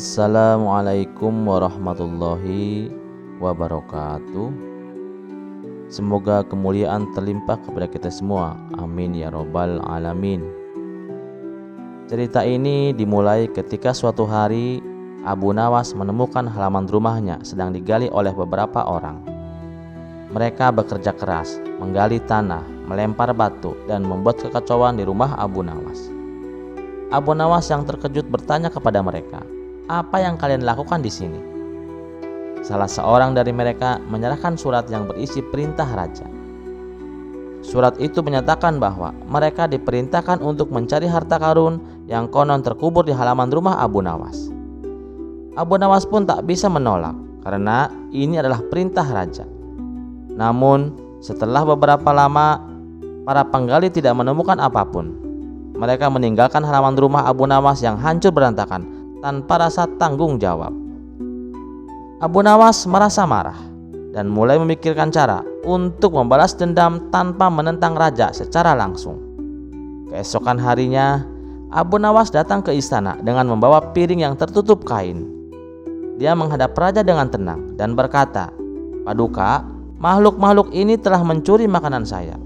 Assalamualaikum warahmatullahi wabarakatuh. Semoga kemuliaan terlimpah kepada kita semua. Amin ya robbal alamin. Cerita ini dimulai ketika suatu hari Abu Nawas menemukan halaman rumahnya sedang digali oleh beberapa orang. Mereka bekerja keras, menggali tanah, melempar batu, dan membuat kekacauan di rumah Abu Nawas. Abu Nawas yang terkejut bertanya kepada mereka, "Apa yang kalian lakukan di sini?" Salah seorang dari mereka menyerahkan surat yang berisi perintah raja. Surat itu menyatakan bahwa mereka diperintahkan untuk mencari harta karun yang konon terkubur di halaman rumah Abu Nawas. Abu Nawas pun tak bisa menolak karena ini adalah perintah raja. Namun setelah beberapa lama, para penggali tidak menemukan apapun. Mereka meninggalkan halaman rumah Abu Nawas yang hancur berantakan tanpa rasa tanggung jawab. Abu Nawas merasa marah dan mulai memikirkan cara untuk membalas dendam tanpa menentang raja secara langsung. Keesokan harinya, Abu Nawas datang ke istana dengan membawa piring yang tertutup kain. Dia menghadap raja dengan tenang dan berkata, "Paduka, makhluk-makhluk ini telah mencuri makanan saya."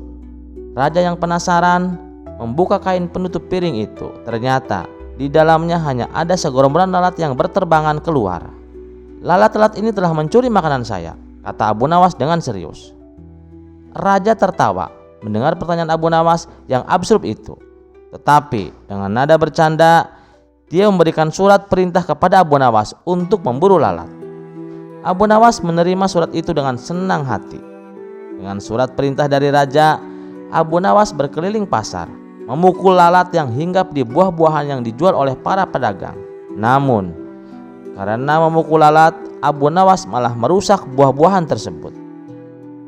Raja yang penasaran membuka kain penutup piring itu. Ternyata di dalamnya hanya ada segerombolan lalat yang berterbangan keluar. "Lalat-lalat ini telah mencuri makanan saya," kata Abu Nawas dengan serius. Raja tertawa mendengar pertanyaan Abu Nawas yang absurd itu. Tetapi dengan nada bercanda, dia memberikan surat perintah kepada Abu Nawas untuk memburu lalat. Abu Nawas menerima surat itu dengan senang hati. Dengan surat perintah dari raja, Abu Nawas berkeliling pasar, memukul lalat yang hinggap di buah-buahan yang dijual oleh para pedagang. Namun, karena memukul lalat, Abu Nawas malah merusak buah-buahan tersebut.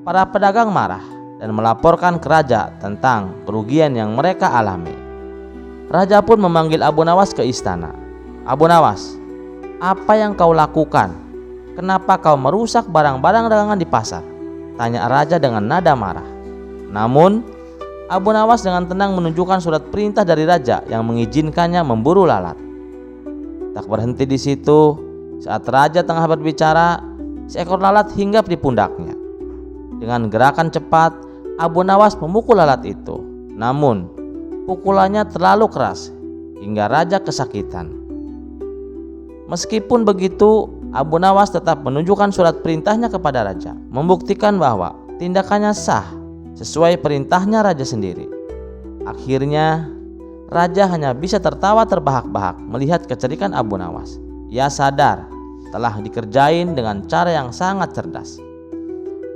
Para pedagang marah dan melaporkan ke raja tentang kerugian yang mereka alami. Raja pun memanggil Abu Nawas ke istana. "Abu Nawas, apa yang kau lakukan? Kenapa kau merusak barang-barang dagangan di pasar?" tanya raja dengan nada marah. Namun Abu Nawas dengan tenang menunjukkan surat perintah dari raja yang mengizinkannya memburu lalat. Tak berhenti di situ, saat raja tengah berbicara, seekor lalat hinggap di pundaknya. Dengan gerakan cepat, Abu Nawas memukul lalat itu. Namun, pukulannya terlalu keras hingga raja kesakitan. Meskipun begitu, Abu Nawas tetap menunjukkan surat perintahnya kepada raja, membuktikan bahwa tindakannya sah sesuai perintahnya raja sendiri. Akhirnya, raja hanya bisa tertawa terbahak-bahak melihat kecerikan Abu Nawas. Ia sadar telah dikerjain dengan cara yang sangat cerdas.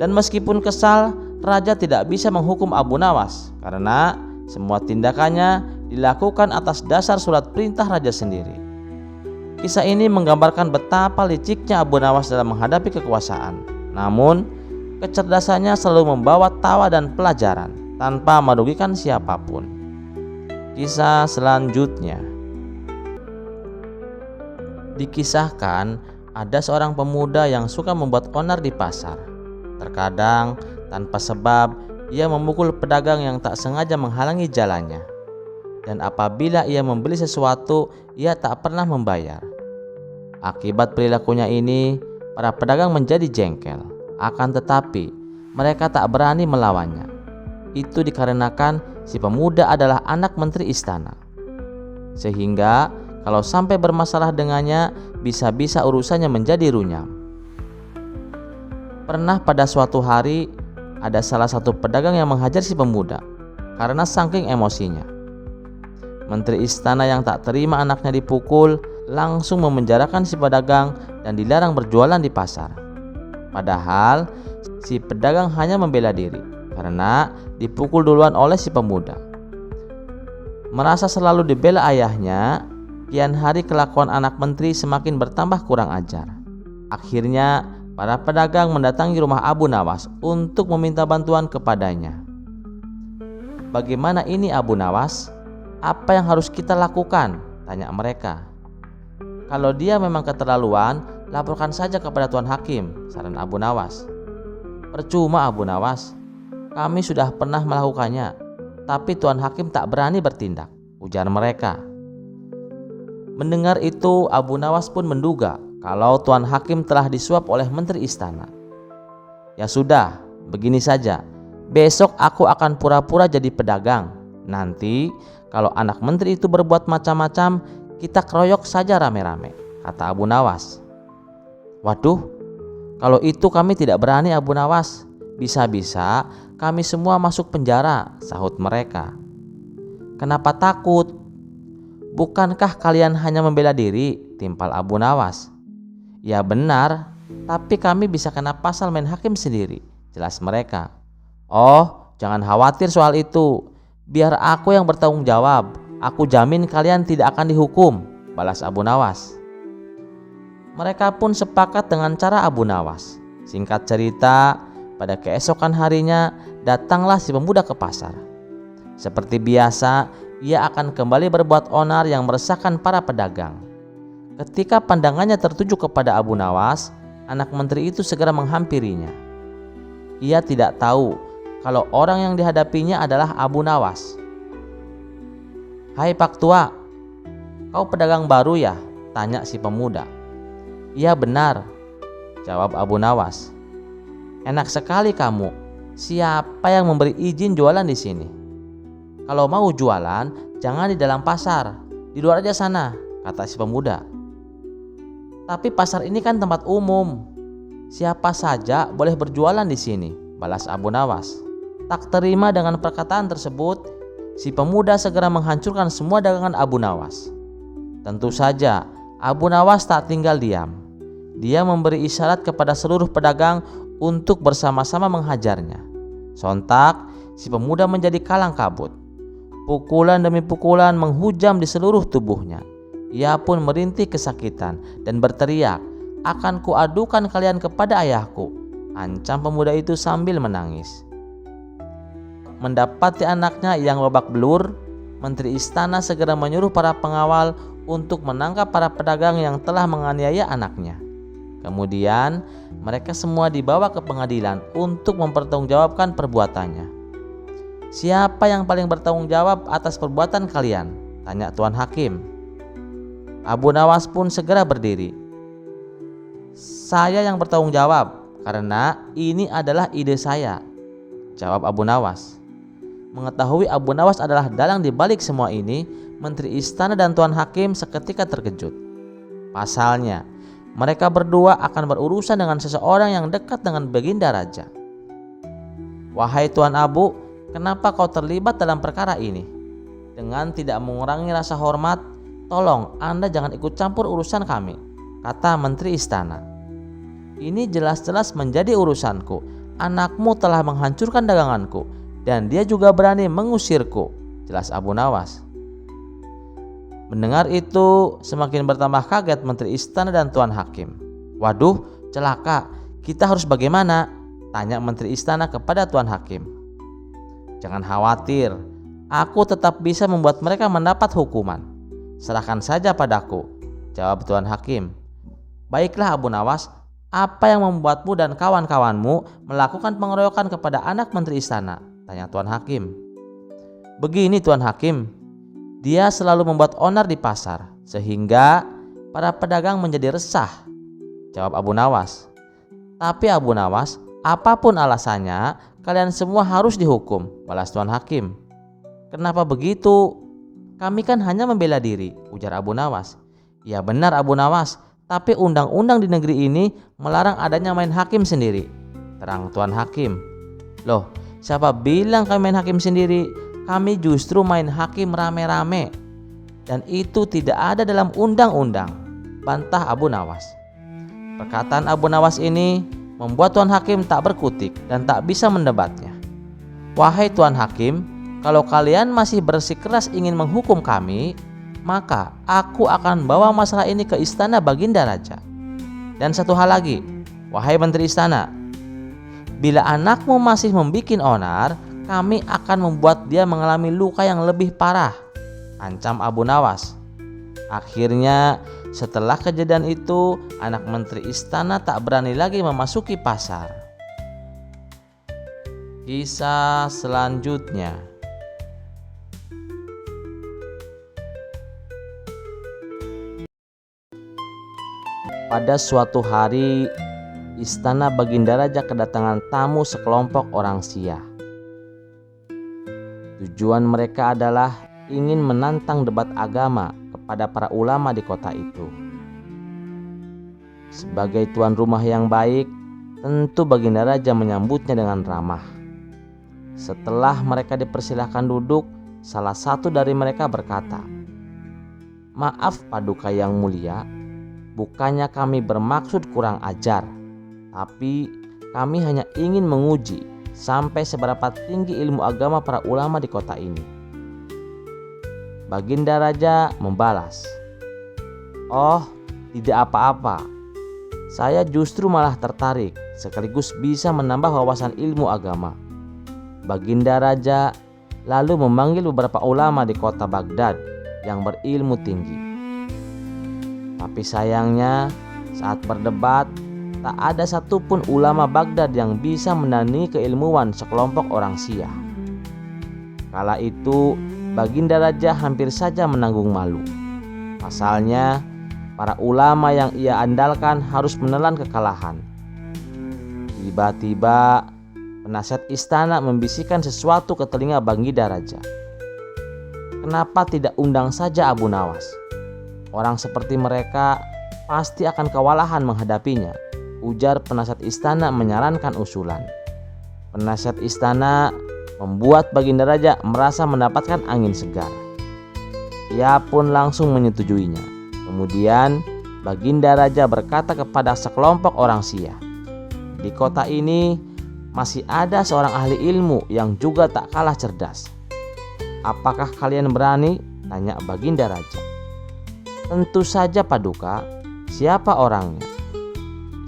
Dan meskipun kesal, raja tidak bisa menghukum Abu Nawas karena semua tindakannya dilakukan atas dasar surat perintah raja sendiri. Kisah ini menggambarkan betapa liciknya Abu Nawas dalam menghadapi kekuasaan. Namun, kecerdasannya selalu membawa tawa dan pelajaran tanpa merugikan siapapun. Kisah selanjutnya. Dikisahkan ada seorang pemuda yang suka membuat onar di pasar. Terkadang tanpa sebab ia memukul pedagang yang tak sengaja menghalangi jalannya. Dan apabila ia membeli sesuatu, ia tak pernah membayar. Akibat perilakunya ini, para pedagang menjadi jengkel. Akan tetapi mereka tak berani melawannya. Itu dikarenakan si pemuda adalah anak menteri istana. Sehingga kalau sampai bermasalah dengannya, bisa-bisa urusannya menjadi runyam. Pernah pada suatu hari, ada salah satu pedagang yang menghajar si pemuda karena saking emosinya. Menteri istana yang tak terima anaknya dipukul langsung memenjarakan si pedagang dan dilarang berjualan di pasar. Padahal si pedagang hanya membela diri karena dipukul duluan oleh si pemuda. Merasa selalu dibela ayahnya, kian hari kelakuan anak menteri semakin bertambah kurang ajar. Akhirnya para pedagang mendatangi rumah Abu Nawas untuk meminta bantuan kepadanya. "Bagaimana ini Abu Nawas? Apa yang harus kita lakukan?" tanya mereka. "Kalau dia memang keterlaluan, laporkan saja kepada Tuan Hakim," saran Abu Nawas. "Percuma Abu Nawas, kami sudah pernah melakukannya, tapi Tuan Hakim tak berani bertindak," ujar mereka. Mendengar itu, Abu Nawas pun menduga kalau Tuan Hakim telah disuap oleh menteri istana. Ya sudah, begini saja. Besok aku akan pura-pura jadi pedagang. Nanti kalau anak menteri itu berbuat macam-macam, kita keroyok saja rame-rame, kata Abu Nawas. Waduh, kalau itu kami tidak berani Abu Nawas. Bisa-bisa kami semua masuk penjara, sahut mereka. Kenapa takut? Bukankah kalian hanya membela diri? Timpal Abu Nawas. Ya benar, tapi kami bisa kena pasal main hakim sendiri, jelas mereka. Oh, jangan khawatir soal itu. Biar aku yang bertanggung jawab. Aku jamin kalian tidak akan dihukum, balas Abu Nawas. Mereka pun sepakat dengan cara Abu Nawas. Singkat cerita, pada keesokan harinya datanglah si pemuda ke pasar. Seperti biasa, ia akan kembali berbuat onar yang meresahkan para pedagang. Ketika pandangannya tertuju kepada Abu Nawas, anak menteri itu segera menghampirinya. Ia tidak tahu kalau orang yang dihadapinya adalah Abu Nawas. Hai Pak Tua, kau pedagang baru ya? Tanya si pemuda. Iya benar, jawab Abu Nawas. Enak sekali kamu. Siapa yang memberi izin jualan di sini? Kalau mau jualan, jangan di dalam pasar, di luar aja sana, kata si pemuda. Tapi pasar ini kan tempat umum. Siapa saja boleh berjualan di sini, balas Abu Nawas. Tak terima dengan perkataan tersebut, si pemuda segera menghancurkan semua dagangan Abu Nawas. Tentu saja, Abu Nawas tak tinggal diam. Dia memberi isyarat kepada seluruh pedagang untuk bersama-sama menghajarnya. Sontak, si pemuda menjadi kalang kabut. Pukulan demi pukulan menghujam di seluruh tubuhnya. Ia pun merintih kesakitan dan berteriak, "Akan kuadukan kalian kepada ayahku," ancam pemuda itu sambil menangis. Mendapati anaknya yang babak belur, menteri istana segera menyuruh para pengawal untuk menangkap para pedagang yang telah menganiaya anaknya. Kemudian mereka semua dibawa ke pengadilan untuk mempertanggungjawabkan perbuatannya. Siapa yang paling bertanggung jawab atas perbuatan kalian? Tanya Tuan Hakim. Abu Nawas pun segera berdiri. Saya yang bertanggung jawab karena ini adalah ide saya, jawab Abu Nawas. Mengetahui Abu Nawas adalah dalang di balik semua ini, menteri istana dan Tuan Hakim seketika terkejut. Pasalnya, mereka berdua akan berurusan dengan seseorang yang dekat dengan Baginda Raja. Wahai Tuan Abu, kenapa kau terlibat dalam perkara ini? Dengan tidak mengurangi rasa hormat, tolong Anda jangan ikut campur urusan kami, kata menteri istana. Ini jelas-jelas menjadi urusanku. Anakmu telah menghancurkan daganganku dan dia juga berani mengusirku, jelas Abu Nawas. Mendengar itu, semakin bertambah kaget menteri istana dan Tuan Hakim. Waduh, celaka, kita harus bagaimana? Tanya menteri istana kepada Tuan Hakim. Jangan khawatir, aku tetap bisa membuat mereka mendapat hukuman. Serahkan saja padaku, jawab Tuan Hakim. Baiklah Abu Nawas, apa yang membuatmu dan kawan-kawanmu melakukan pengeroyokan kepada anak menteri istana? Tanya Tuan Hakim. Begini Tuan Hakim, dia selalu membuat onar di pasar sehingga para pedagang menjadi resah, jawab Abu Nawas. Tapi Abu Nawas, apapun alasannya, kalian semua harus dihukum, balas Tuan Hakim. Kenapa begitu? Kami kan hanya membela diri, ujar Abu Nawas. Ya benar Abu Nawas, tapi undang-undang di negeri ini melarang adanya main hakim sendiri, terang Tuan Hakim. Loh, siapa bilang kami main hakim sendiri? Kami justru main hakim rame-rame. Dan itu tidak ada dalam undang-undang, bantah Abu Nawas. Perkataan Abu Nawas ini membuat Tuan Hakim tak berkutik dan tak bisa mendebatnya. Wahai Tuan Hakim, kalau kalian masih bersikeras ingin menghukum kami, maka aku akan bawa masalah ini ke istana Baginda Raja. Dan satu hal lagi, wahai menteri istana, bila anakmu masih membikin onar, kami akan membuat dia mengalami luka yang lebih parah, ancam Abu Nawas. Akhirnya setelah kejadian itu, anak menteri istana tak berani lagi memasuki pasar. Kisah selanjutnya. Pada suatu hari, istana Baginda Raja kedatangan tamu sekelompok orang Syiah. Tujuan mereka adalah ingin menantang debat agama kepada para ulama di kota itu. Sebagai tuan rumah yang baik, tentu Baginda Raja menyambutnya dengan ramah. Setelah mereka dipersilahkan duduk, salah satu dari mereka berkata, "Maaf Paduka yang mulia, bukannya kami bermaksud kurang ajar, tapi kami hanya ingin menguji sampai seberapa tinggi ilmu agama para ulama di kota ini." Baginda Raja membalas, "Oh, tidak apa-apa. Saya justru malah tertarik sekaligus bisa menambah wawasan ilmu agama." Baginda Raja lalu memanggil beberapa ulama di kota Baghdad yang berilmu tinggi. Tapi sayangnya saat berdebat, tak ada satupun ulama Baghdad yang bisa menandingi keilmuan sekelompok orang Syiah. Kala itu Baginda Raja hampir saja menanggung malu. Pasalnya para ulama yang ia andalkan harus menelan kekalahan. Tiba-tiba penasihat istana membisikkan sesuatu ke telinga Baginda Raja. "Kenapa tidak undang saja Abu Nawas? Orang seperti mereka pasti akan kewalahan menghadapinya," ujar penasihat istana menyarankan usulan. Penasihat istana membuat Baginda Raja merasa mendapatkan angin segar. Ia pun langsung menyetujuinya. Kemudian Baginda Raja berkata kepada sekelompok orang Syiah, "Di kota ini masih ada seorang ahli ilmu yang juga tak kalah cerdas. Apakah kalian berani?" tanya Baginda Raja. "Tentu saja Paduka. Siapa orangnya?"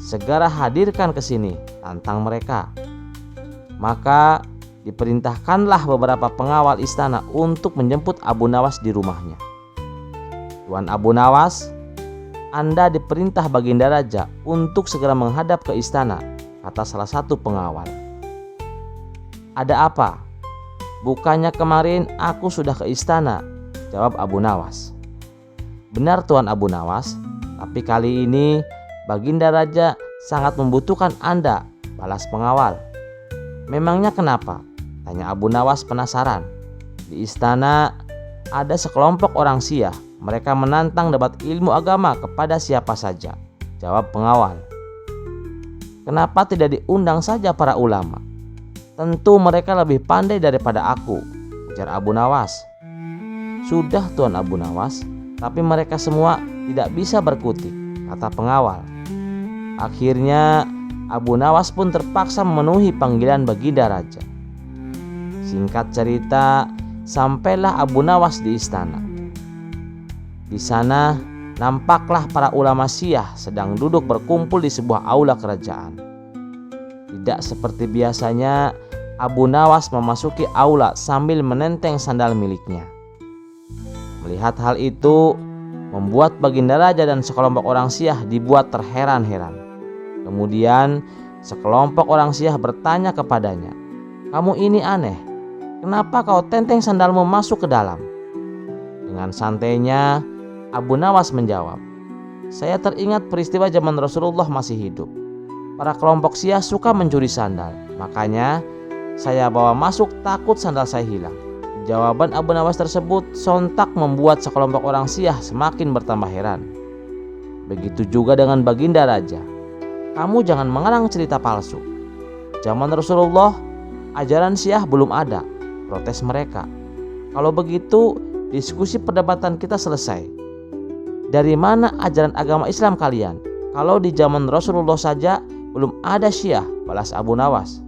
"Segera hadirkan ke sini," tantang mereka. Maka diperintahkanlah beberapa pengawal istana untuk menjemput Abu Nawas di rumahnya. "Tuan Abu Nawas, Anda diperintah Baginda Raja untuk segera menghadap ke istana," kata salah satu pengawal. "Ada apa? Bukannya kemarin aku sudah ke istana," jawab Abu Nawas. "Benar Tuan Abu Nawas, tapi kali ini Baginda Raja sangat membutuhkan Anda," balas pengawal. "Memangnya kenapa?" tanya Abu Nawas penasaran. "Di istana ada sekelompok orang Syiah. Mereka menantang debat ilmu agama kepada siapa saja," jawab pengawal. "Kenapa tidak diundang saja para ulama? Tentu mereka lebih pandai daripada aku," ujar Abu Nawas. "Sudah Tuan Abu Nawas, tapi mereka semua tidak bisa berkutik," kata pengawal. Akhirnya Abu Nawas pun terpaksa memenuhi panggilan Baginda Raja. Singkat cerita, sampailah Abu Nawas di istana. Di sana nampaklah para ulama Syiah sedang duduk berkumpul di sebuah aula kerajaan. Tidak seperti biasanya, Abu Nawas memasuki aula sambil menenteng sandal miliknya. Melihat hal itu, membuat Baginda Raja dan sekelompok orang Syiah dibuat terheran-heran. Kemudian sekelompok orang Syiah bertanya kepadanya, "Kamu ini aneh, kenapa kau tenteng sandalmu masuk ke dalam?" Dengan santainya Abu Nawas menjawab, "Saya teringat peristiwa zaman Rasulullah masih hidup. Para kelompok Syiah suka mencuri sandal, makanya saya bawa masuk takut sandal saya hilang." Jawaban Abu Nawas tersebut sontak membuat sekelompok orang Syiah semakin bertambah heran. Begitu juga dengan Baginda Raja. "Kamu jangan mengarang cerita palsu. Zaman Rasulullah ajaran Syiah belum ada," protes mereka. "Kalau begitu diskusi perdebatan kita selesai. Dari mana ajaran agama Islam kalian? Kalau di zaman Rasulullah saja belum ada Syiah," balas Abu Nawas.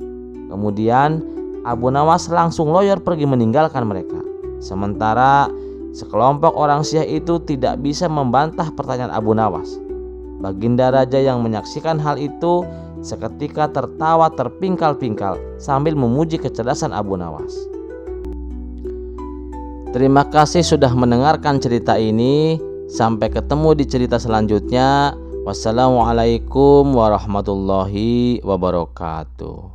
Kemudian Abu Nawas langsung loyor pergi meninggalkan mereka. Sementara sekelompok orang Syiah itu tidak bisa membantah pertanyaan Abu Nawas. Baginda Raja yang menyaksikan hal itu seketika tertawa terpingkal-pingkal sambil memuji kecerdasan Abu Nawas. Terima kasih sudah mendengarkan cerita ini. Sampai ketemu di cerita selanjutnya. Wassalamualaikum warahmatullahi wabarakatuh.